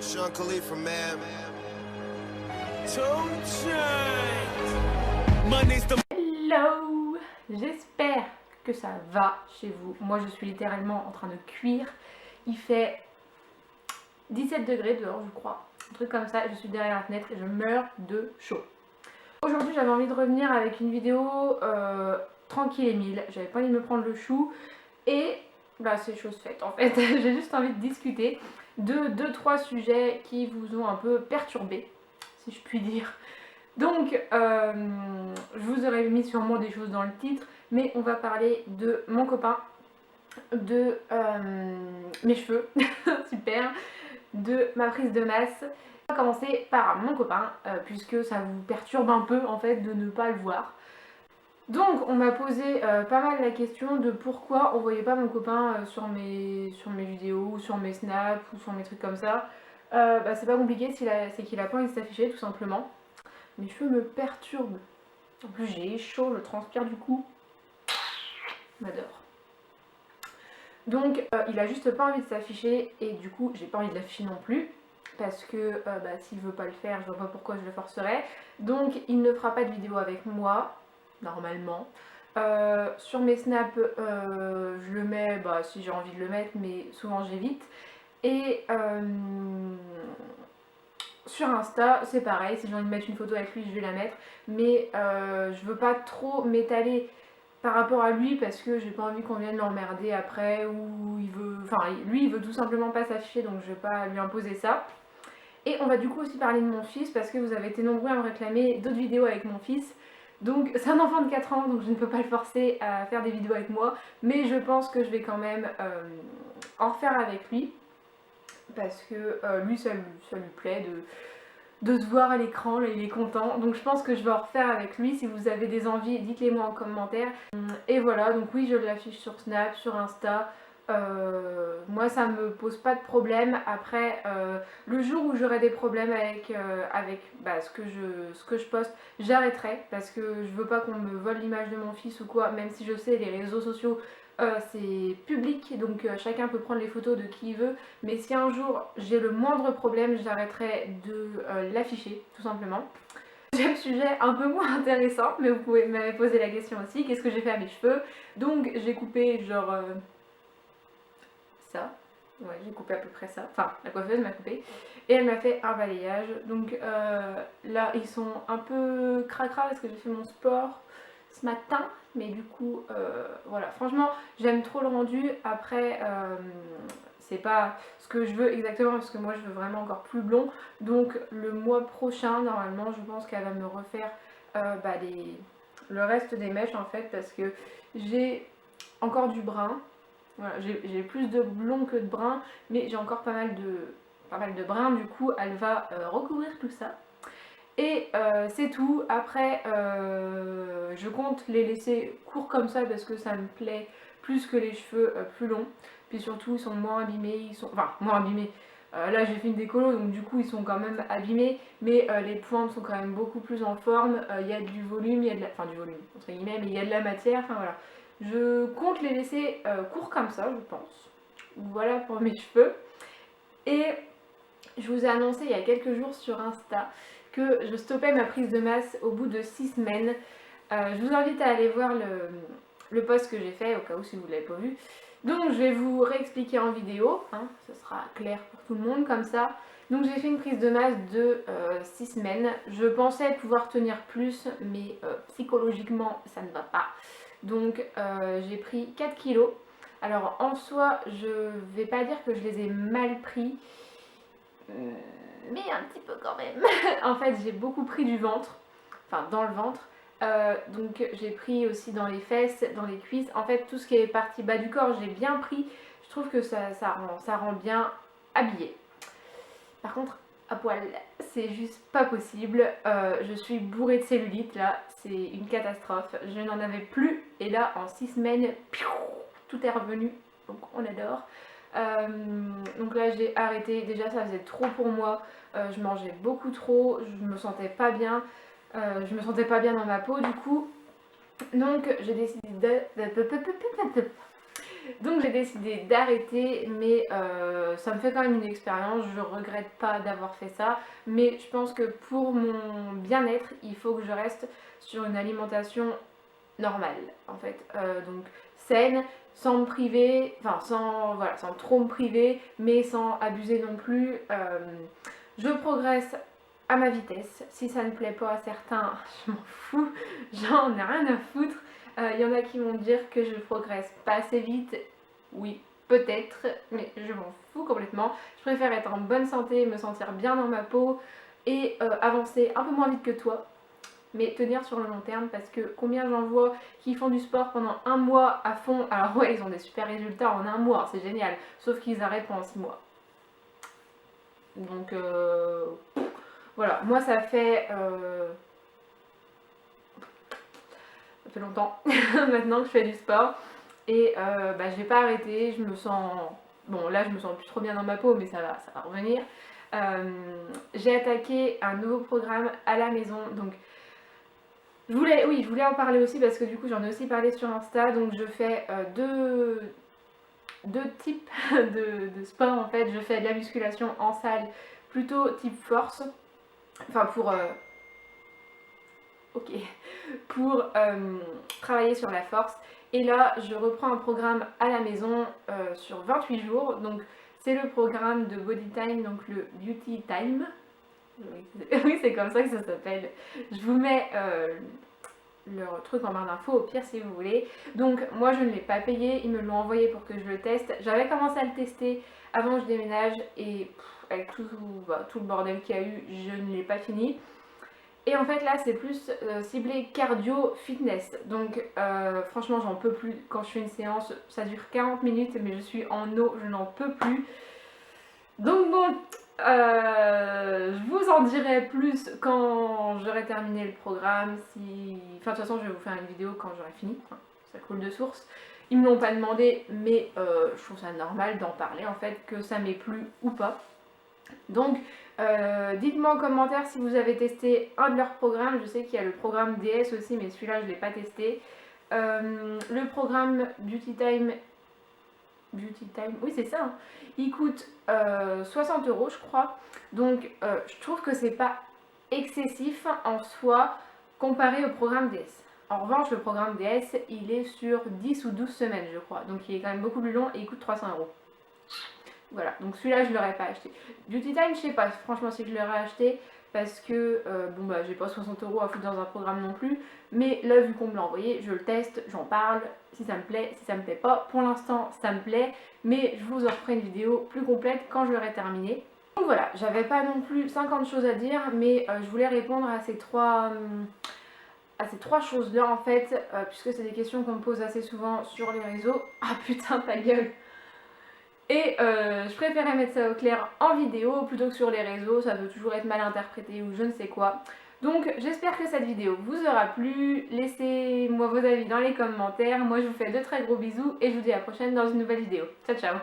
Sean Khalifa, man. Hello, j'espère que ça va chez vous. Moi je suis littéralement en train de cuire. Il fait 17 degrés dehors je crois, un truc comme ça. Je suis derrière la fenêtre et je meurs de chaud. Aujourd'hui j'avais envie de revenir avec une vidéo tranquille et mille. J'avais pas envie de me prendre le chou et bah c'est chose faite en fait. J'ai juste envie de discuter de 2-3 sujets qui vous ont un peu perturbé, si je puis dire. Donc, je vous aurais mis sûrement des choses dans le titre, mais on va parler de mon copain, de mes cheveux, super, de ma prise de masse. On va commencer par mon copain, puisque ça vous perturbe un peu en fait de ne pas le voir. Donc, on m'a posé pas mal la question de pourquoi on voyait pas mon copain sur mes vidéos, ou sur mes snaps, ou sur mes trucs comme ça. Bah, c'est pas compliqué, c'est qu'il a pas envie de s'afficher tout simplement. Mes cheveux me perturbent. En plus j'ai chaud, je transpire du coup. J'adore. Donc il a juste pas envie de s'afficher et du coup j'ai pas envie de l'afficher non plus. Parce que bah, s'il veut pas le faire, je vois pas pourquoi je le forcerais. Donc il ne fera pas de vidéo avec moi, normalement. Sur mes snaps, je le mets bah, si j'ai envie de le mettre, mais souvent j'évite. Et sur Insta, c'est pareil, si j'ai envie de mettre une photo avec lui, je vais la mettre. Mais je veux pas trop m'étaler par rapport à lui parce que j'ai pas envie qu'on vienne l'emmerder après ou il veut... Enfin, lui, il veut tout simplement pas s'afficher, donc je vais pas lui imposer ça. Et on va du coup aussi parler de mon fils parce que vous avez été nombreux à me réclamer d'autres vidéos avec mon fils. Donc c'est un enfant de 4 ans, donc je ne peux pas le forcer à faire des vidéos avec moi. Mais je pense que je vais quand même en refaire avec lui. Parce que lui ça lui plaît de se voir à l'écran, là il est content. Donc je pense que je vais en refaire avec lui. Si vous avez des envies, dites-les moi en commentaire. Et voilà, donc oui je l'affiche sur Snap, sur Insta. Moi ça me pose pas de problème. Après le jour où j'aurai des problèmes avec bah, ce que je poste, j'arrêterai parce que je veux pas qu'on me vole l'image de mon fils ou quoi, même si je sais les réseaux sociaux c'est public, donc chacun peut prendre les photos de qui il veut. Mais si un jour j'ai le moindre problème, j'arrêterai de l'afficher, tout simplement. Deuxième sujet un peu moins intéressant, mais vous pouvez m'avoir posé la question aussi, qu'est-ce que j'ai fait à mes cheveux? Donc j'ai coupé genre ça. Ouais, j'ai coupé à peu près ça. Enfin, la coiffeuse m'a coupé. Et elle m'a fait un balayage. Donc là, ils sont un peu cracra parce que j'ai fait mon sport ce matin. Mais du coup, voilà. Franchement, j'aime trop le rendu. Après, c'est pas ce que je veux exactement parce que moi, je veux vraiment encore plus blond. Donc le mois prochain, normalement, je pense qu'elle va me refaire bah, le reste des mèches en fait. Parce que j'ai encore du brun. Voilà, j'ai plus de blond que de brun, mais j'ai encore pas mal de brun, du coup elle va recouvrir tout ça. Et c'est tout. Après, je compte les laisser courts comme ça parce que ça me plaît plus que les cheveux plus longs. Puis surtout, ils sont moins abîmés, enfin, moins abîmés. Là, j'ai fait une décolo, donc du coup, ils sont quand même abîmés, mais les pointes sont quand même beaucoup plus en forme. Il y a du volume, il y a de la... Enfin, du volume, entre guillemets, mais il y a de la matière, enfin voilà. Je compte les laisser courts comme ça, je pense. Voilà pour mes cheveux. Et je vous ai annoncé il y a quelques jours sur Insta que je stoppais ma prise de masse au bout de 6 semaines. Je vous invite à aller voir le post que j'ai fait, au cas où si vous ne l'avez pas vu. Donc je vais vous réexpliquer en vidéo, hein, ce sera clair pour tout le monde comme ça. Donc j'ai fait une prise de masse de 6 semaines. Je pensais pouvoir tenir plus, mais psychologiquement ça ne va pas. Donc j'ai pris 4 kilos. Alors en soi, je vais pas dire que je les ai mal pris, mais un petit peu quand même. En fait, j'ai beaucoup pris du ventre, enfin dans le ventre. Donc j'ai pris aussi dans les fesses, dans les cuisses. En fait, tout ce qui est partie bas du corps, j'ai bien pris. Je trouve que ça rend bien habillé. Par contre, à poil, c'est juste pas possible. Je suis bourrée de cellulite là, c'est une catastrophe. Je n'en avais plus et là en 6 semaines, tout est revenu. Donc on adore. Donc là j'ai arrêté, déjà ça faisait trop pour moi. Je mangeais beaucoup trop, je me sentais pas bien. Je me sentais pas bien dans ma peau du coup. Donc j'ai décidé Donc j'ai décidé d'arrêter, mais ça me fait quand même une expérience, je regrette pas d'avoir fait ça, mais je pense que pour mon bien-être, il faut que je reste sur une alimentation normale en fait, donc saine, sans me priver, enfin sans, voilà, sans trop me priver, mais sans abuser non plus. Je progresse à ma vitesse, si ça ne plaît pas à certains, je m'en fous, j'en ai rien à foutre. Il y en a qui vont dire que je progresse pas assez vite, oui, peut-être, mais je m'en fous complètement. Je préfère être en bonne santé, me sentir bien dans ma peau et avancer un peu moins vite que toi, mais tenir sur le long terme, parce que combien j'en vois qui font du sport pendant un mois à fond, alors ouais, ils ont des super résultats en un mois, c'est génial, sauf qu'ils arrêtent pendant 6 mois. Donc voilà, moi ça fait longtemps maintenant que je fais du sport et je vais pas arrêter, je me sens, bon là je me sens plus trop bien dans ma peau, mais ça va revenir. J'ai attaqué un nouveau programme à la maison, donc je voulais en parler aussi parce que du coup j'en ai aussi parlé sur Insta. Donc je fais deux types de sport en fait. Je fais de la musculation en salle plutôt type force, enfin pour travailler sur la force. Et là je reprends un programme à la maison sur 28 jours. Donc c'est le programme de Body Time, donc le Beauty Time. Oui, c'est comme ça que ça s'appelle. Je vous mets le truc en barre d'infos au pire si vous voulez. Donc moi je ne l'ai pas payé, ils me l'ont envoyé pour que je le teste. J'avais commencé à le tester avant que je déménage et avec tout le bordel qu'il y a eu, je ne l'ai pas fini. Et en fait là c'est plus ciblé cardio fitness. Donc franchement j'en peux plus. Quand je fais une séance ça dure 40 minutes mais je suis en eau, je n'en peux plus. Donc bon, je vous en dirai plus quand j'aurai terminé le programme. Enfin, de toute façon, je vais vous faire une vidéo quand j'aurai fini. Enfin, ça coule de source. Ils me l'ont pas demandé, mais je trouve ça normal d'en parler en fait, que ça m'ait plu ou pas. Donc, dites-moi en commentaire si vous avez testé un de leurs programmes. Je sais qu'il y a le programme DS aussi, mais celui-là, je ne l'ai pas testé. Le programme Beauty Time, oui c'est ça, hein. Il coûte 60 € je crois, donc je trouve que c'est pas excessif en soi comparé au programme DS. En revanche le programme DS il est sur 10 ou 12 semaines je crois, donc il est quand même beaucoup plus long et il coûte 300 €. Voilà, donc celui-là je l'aurais pas acheté. Beauty Time je sais pas franchement si je l'aurais acheté, parce que j'ai pas 60 € à foutre dans un programme non plus, mais là vu qu'on me l'a envoyé, je le teste, j'en parle, si ça me plaît, si ça me plaît pas. Pour l'instant ça me plaît, mais je vous en ferai une vidéo plus complète quand je l'aurai terminé. Donc voilà, j'avais pas non plus 50 choses à dire, mais je voulais répondre à ces trois choses là en fait, puisque c'est des questions qu'on me pose assez souvent sur les réseaux. Ah putain ta gueule! Et je préférais mettre ça au clair en vidéo plutôt que sur les réseaux, ça peut toujours être mal interprété ou je ne sais quoi. Donc j'espère que cette vidéo vous aura plu, laissez-moi vos avis dans les commentaires, moi je vous fais de très gros bisous et je vous dis à la prochaine dans une nouvelle vidéo. Ciao ciao!